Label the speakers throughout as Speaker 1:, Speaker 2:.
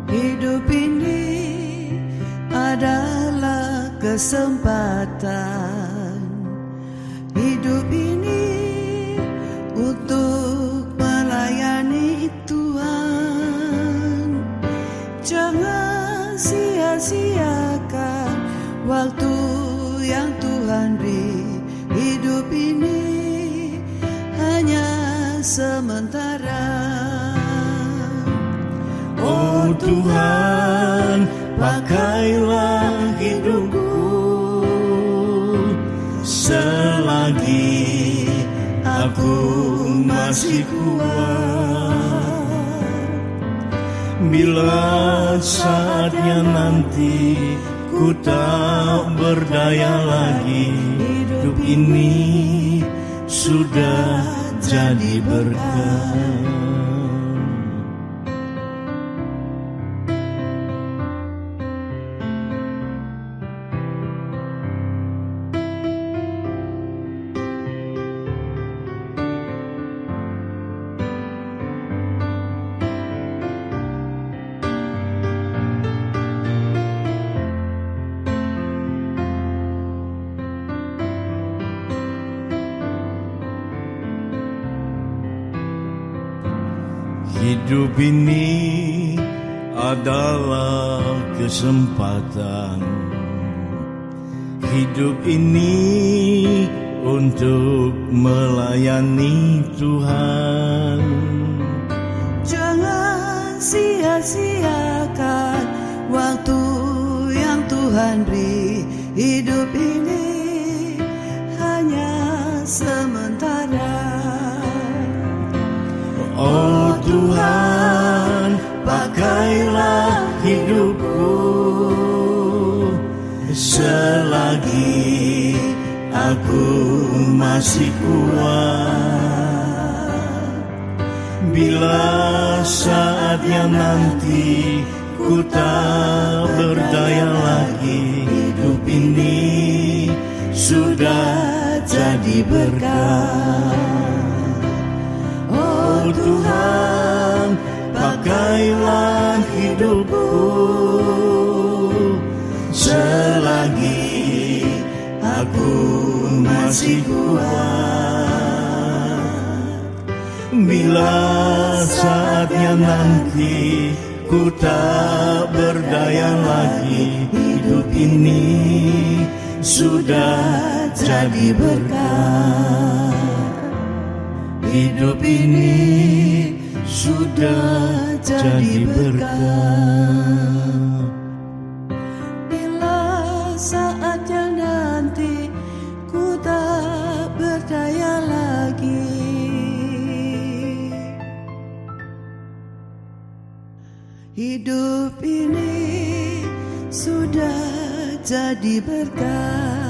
Speaker 1: Hidup ini adalah kesempatan. Hidup ini untuk melayani Tuhan. Jangan sia-siakan waktu yang Tuhan beri. Hidup ini hanya sementara.
Speaker 2: Oh Tuhan, pakailah hidupku selagi aku masih kuat. Bila saatnya nanti ku tak berdaya lagi, hidup ini sudah jadi berkah. Hidup ini adalah kesempatan. Hidup ini untuk melayani Tuhan.
Speaker 1: Jangan sia-siakan waktu yang Tuhan beri. Hidup ini hanya sementara.
Speaker 2: Oh Tuhan, pakailah hidupku selagi aku masih kuat. Bila saatnya nanti ku tak berdaya lagi, hidup ini sudah jadi berkah. Oh Tuhan, pakailah hidupku selagi aku masih kuat. Bila saatnya nanti ku tak berdaya lagi, hidup ini sudah jadi berkah. Hidup ini sudah jadi berkah.
Speaker 1: Bila saatnya nanti ku tak berdaya lagi, hidup ini sudah jadi berkah.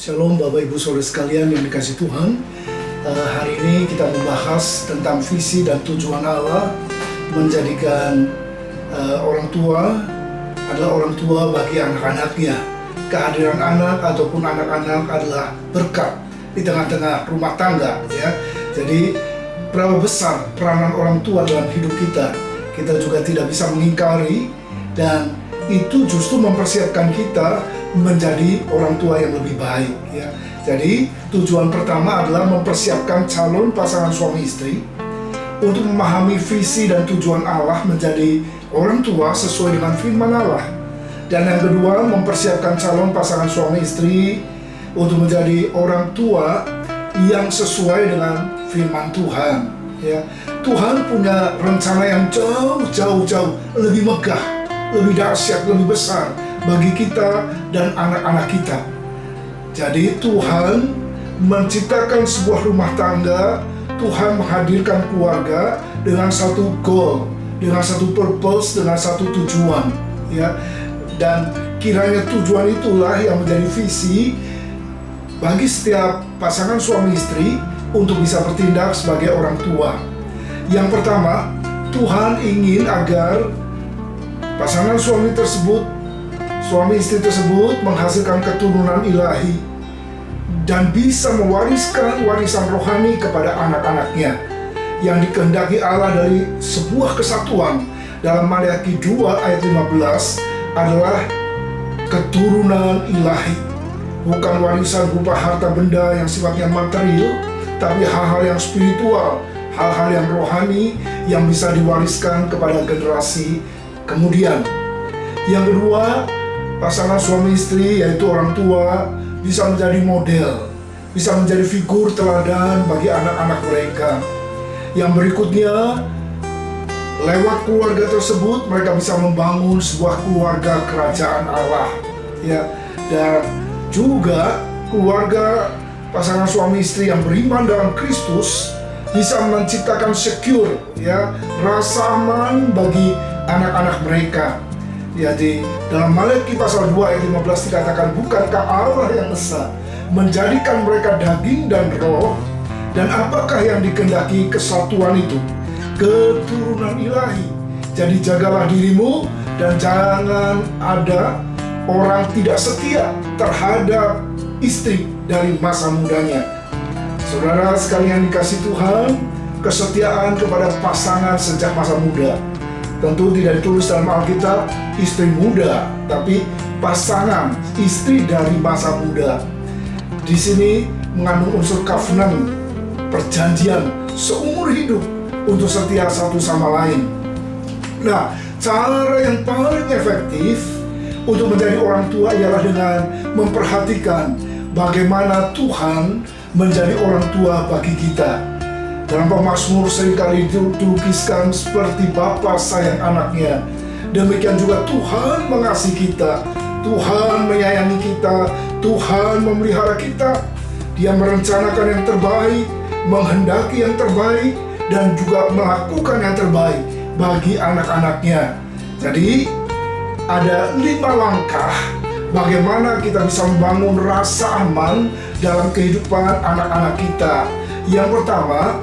Speaker 3: Shalom Bapak Ibu Saudara sekalian yang dikasihi Tuhan. Hari ini kita membahas tentang visi dan tujuan Allah menjadikan orang tua adalah orang tua bagi anak-anaknya. Kehadiran anak ataupun anak-anak adalah berkat di tengah-tengah rumah tangga, ya. Jadi berapa besar peranan orang tua dalam hidup kita, kita juga tidak bisa mengingkari, dan itu justru mempersiapkan kita menjadi orang tua yang lebih baik, ya. Jadi tujuan pertama adalah mempersiapkan calon pasangan suami istri untuk memahami visi dan tujuan Allah menjadi orang tua sesuai dengan firman Allah. Dan yang kedua, mempersiapkan calon pasangan suami istri untuk menjadi orang tua yang sesuai dengan firman Tuhan, ya. Tuhan punya rencana yang jauh lebih megah, lebih dahsyat, lebih besar bagi kita dan anak-anak kita. Jadi Tuhan menciptakan sebuah rumah tangga, Tuhan menghadirkan keluarga dengan satu goal, dengan satu purpose, dengan satu tujuan, ya. Dan kiranya tujuan itulah yang menjadi visi bagi setiap pasangan suami istri untuk bisa bertindak sebagai orang tua. Yang pertama, Tuhan ingin agar pasangan suami istri tersebut menghasilkan keturunan ilahi dan bisa mewariskan warisan rohani kepada anak-anaknya. yang dikehendaki Allah dari sebuah kesatuan dalam Maleakhi 2 ayat 15 adalah keturunan ilahi, bukan warisan berupa harta benda yang sifatnya material, tapi hal-hal yang spiritual, hal-hal yang rohani yang bisa diwariskan kepada generasi kemudian. Yang kedua, pasangan suami istri yaitu orang tua bisa menjadi model, bisa menjadi figur teladan bagi anak-anak mereka. Yang berikutnya, lewat keluarga tersebut mereka bisa membangun sebuah keluarga kerajaan Allah, ya. Dan juga keluarga pasangan suami istri yang beriman dalam Kristus bisa menciptakan secure, ya, rasa aman bagi anak-anak mereka. Ya, di dalam Maleakhi pasal 2 ayat 15 dikatakan, bukankah Allah yang esa menjadikan mereka daging dan roh, dan apakah yang dikehendaki kesatuan itu? Keturunan ilahi. Jadi jagalah dirimu dan jangan ada orang tidak setia terhadap istri dari masa mudanya. Saudara sekalian dikasih Tuhan, kesetiaan kepada pasangan sejak masa muda tentu tidak ditulis dalam Alkitab istri muda, tapi pasangan istri dari masa muda. Di sini mengandung unsur covenant, perjanjian seumur hidup untuk setia satu sama lain. Nah, cara yang paling efektif untuk menjadi orang tua ialah dengan memperhatikan bagaimana Tuhan menjadi orang tua bagi kita. Dalam Pemazmur seringkali dilukiskan seperti bapa sayang anaknya. Demikian juga Tuhan mengasihi kita, Tuhan menyayangi kita, Tuhan memelihara kita. Dia merencanakan yang terbaik, menghendaki yang terbaik, dan juga melakukan yang terbaik bagi anak-anaknya. Jadi ada 5 langkah bagaimana kita bisa membangun rasa aman dalam kehidupan anak-anak kita. Yang pertama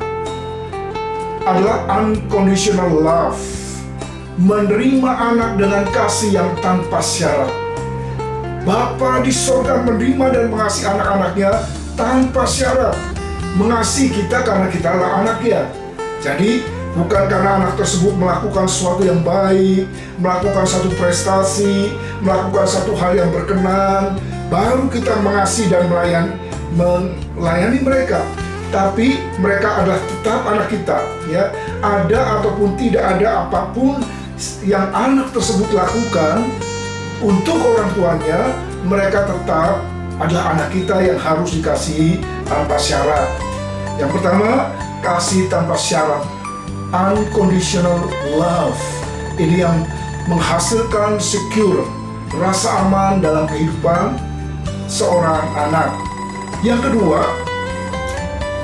Speaker 3: adalah unconditional love, menerima anak dengan kasih yang tanpa syarat. Bapa di sorga menerima dan mengasihi anak-anaknya tanpa syarat, mengasihi kita karena kita adalah anaknya. Jadi bukan karena anak tersebut melakukan sesuatu yang baik, melakukan satu prestasi, melakukan satu hal yang berkenan, baru kita mengasihi dan melayani mereka. Tapi mereka adalah tetap anak kita, ya. Ada ataupun tidak ada apapun yang anak tersebut lakukan untuk orang tuanya, mereka tetap adalah anak kita yang harus dikasihi tanpa syarat. Yang pertama, kasih tanpa syarat, unconditional love. Ini yang menghasilkan secure, rasa aman dalam kehidupan seorang anak. Yang kedua,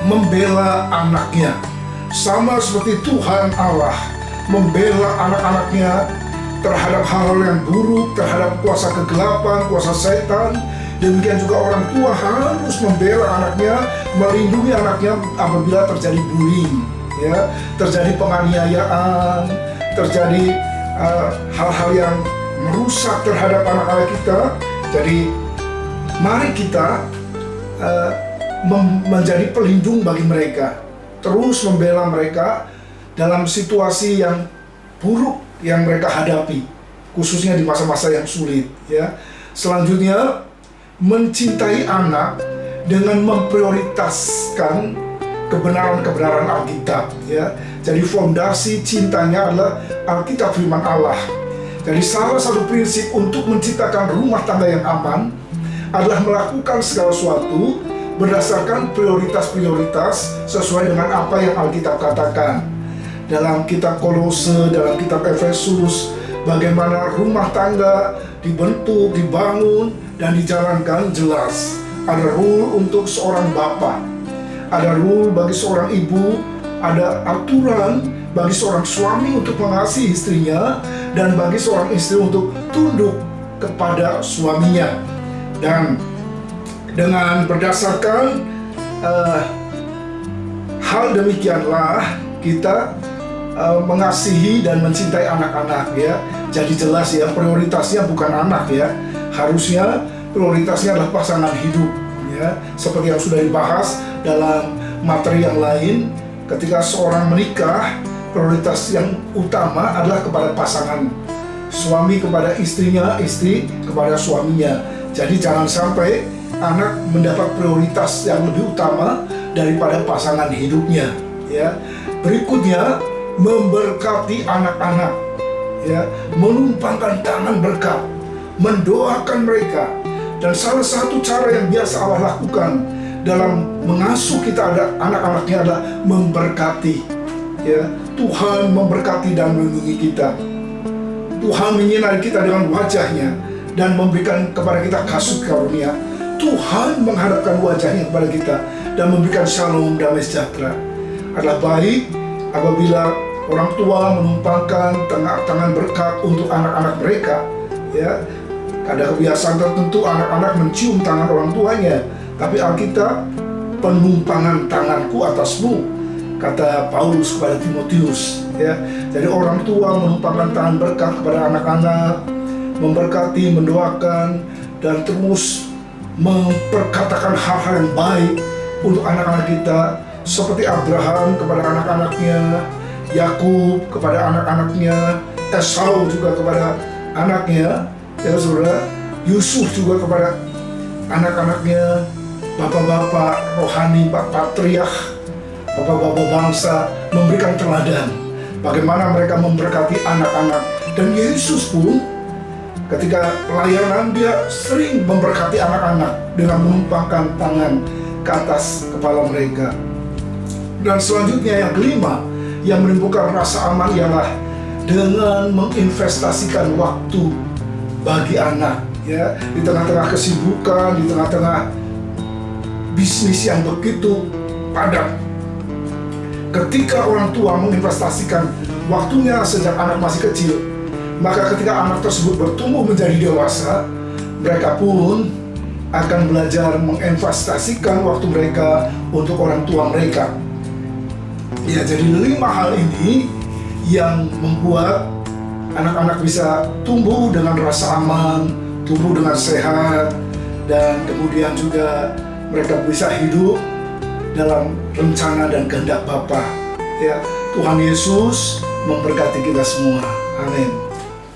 Speaker 3: membela anaknya. Sama seperti Tuhan Allah membela anak-anaknya terhadap hal-hal yang buruk, terhadap kuasa kegelapan, kuasa setan. Demikian juga orang tua harus membela anaknya, melindungi anaknya apabila terjadi bullying, ya, terjadi penganiayaan, terjadi hal-hal yang merusak terhadap anak-anak kita. Jadi mari kita menjadi pelindung bagi mereka, terus membela mereka dalam situasi yang buruk yang mereka hadapi, khususnya di masa-masa yang sulit, ya. Selanjutnya, mencintai anak dengan memprioritaskan kebenaran-kebenaran Alkitab, ya. Jadi fondasi cintanya adalah Alkitab firman Allah. Jadi salah satu prinsip untuk menciptakan rumah tangga yang aman adalah melakukan segala sesuatu berdasarkan prioritas-prioritas sesuai dengan apa yang Alkitab katakan. Dalam kitab Kolose, dalam kitab Efesus, bagaimana rumah tangga dibentuk, dibangun, dan dijalankan jelas. Ada rule untuk seorang bapa, ada rule bagi seorang ibu, ada aturan bagi seorang suami untuk mengasihi istrinya, dan bagi seorang istri untuk tunduk kepada suaminya. Dan dengan berdasarkan hal demikianlah kita mengasihi dan mencintai anak-anak, ya. Jadi jelas, ya, prioritasnya bukan anak, ya. Harusnya prioritasnya adalah pasangan hidup, ya. Seperti yang sudah dibahas dalam materi yang lain, Ketika seorang menikah, prioritas yang utama adalah kepada pasangan. Suami kepada istrinya, istri kepada suaminya. Jadi jangan sampai anak mendapat prioritas yang lebih utama daripada pasangan hidupnya, ya. Berikutnya, memberkati anak-anak, ya, menumpangkan tangan berkat, mendoakan mereka. Dan salah satu cara yang biasa Allah lakukan dalam mengasuh kita anak-anaknya adalah memberkati, ya. Tuhan memberkati dan melindungi kita. Tuhan menyinari kita dengan wajahnya dan memberikan kepada kita kasih karunia. Tuhan menghadapkan wajahnya kepada kita dan memberikan shalom, damai sejahtera. Adalah baik apabila orang tua menumpangkan tangan berkat untuk anak-anak mereka, ya. Ada kebiasaan tertentu anak-anak mencium tangan orang tuanya, tapi Alkitab, penumpangan tanganku atasmu, kata Paulus kepada Timotius, ya. Jadi orang tua menumpangkan tangan berkat kepada anak-anak, memberkati, mendoakan, dan terus memperkatakan hal-hal yang baik untuk anak-anak kita, seperti Abraham kepada anak-anaknya, Yakub kepada anak-anaknya, Esau juga kepada anaknya, ya saudara, Yusuf juga kepada anak-anaknya, bapak-bapak rohani, patriark, bapak-bapak bangsa, memberikan teladan bagaimana mereka memberkati anak-anak. Dan Yesus pun ketika pelayanan dia sering memberkati anak-anak dengan menumpangkan tangan ke atas kepala mereka. Dan selanjutnya yang kelima, yang menimbulkan rasa aman ialah dengan menginvestasikan waktu bagi anak, ya. Di tengah-tengah kesibukan, di tengah-tengah bisnis yang begitu padat, ketika orang tua menginvestasikan waktunya sejak anak masih kecil, maka ketika anak tersebut bertumbuh menjadi dewasa, mereka pun akan belajar menginvestasikan waktu mereka untuk orang tua mereka. Ya, jadi 5 hal ini yang membuat anak-anak bisa tumbuh dengan rasa aman, tumbuh dengan sehat, dan kemudian juga mereka bisa hidup dalam rencana dan kehendak Bapa. Ya, Tuhan Yesus memberkati kita semua. Amin.